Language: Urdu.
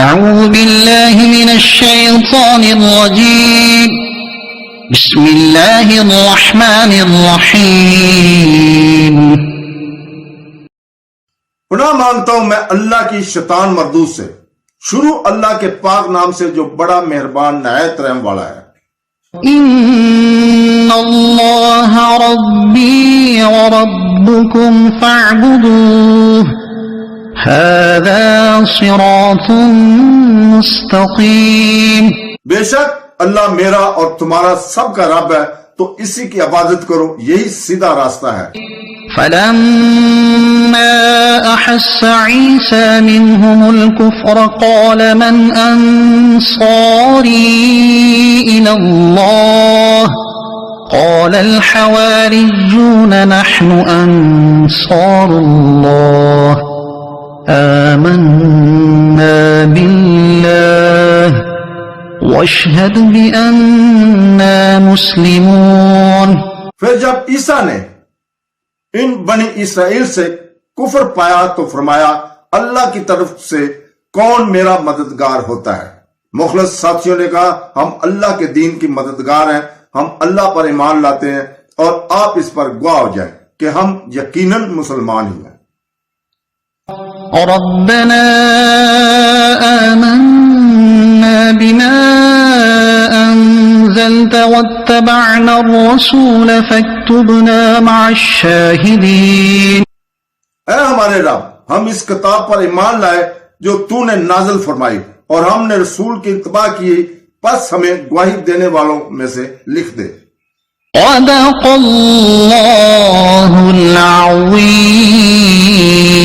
أعوذ بالله من الشيطان الرجيم بسم الله الرحمن الرحيم پناہ مانگتا ہوں میں اللہ کی شیطان مردود سے۔ شروع اللہ کے پاک نام سے جو بڑا مہربان نہایت رحم والا ہے۔ إن الله ربي وربكم فاعبدوه هذا صراط مستقيم۔ بے شک اللہ میرا اور تمہارا سب کا رب ہے، تو اسی کی عبادت کرو، یہی سیدھا راستہ ہے۔ فلما أحس عيسى منهم الكفر قال من أنصاري إلى الله قال الحواريون نحن أنصار الله آمنا بالله واشهد بأننا مسلمون۔ پھر جب عیسیٰ نے ان بنی اسرائیل سے کفر پایا تو فرمایا اللہ کی طرف سے کون میرا مددگار ہوتا ہے؟ مخلص ساتھیوں نے کہا ہم اللہ کے دین کی مددگار ہیں، ہم اللہ پر ایمان لاتے ہیں اور آپ اس پر گواہ ہو جائیں کہ ہم یقیناً مسلمان ہی ہیں۔ ربنا آمنا بما أنزلت واتبعنا الرسول فاكتبنا مع الشاهدين۔ اے ہمارے رب، ہم اس کتاب پر ایمان لائے جو تو نے نازل فرمائی اور ہم نے رسول کی اتباع کی، پس ہمیں گواہی دینے والوں میں سے لکھ دے۔ صدق اللہ العظیم۔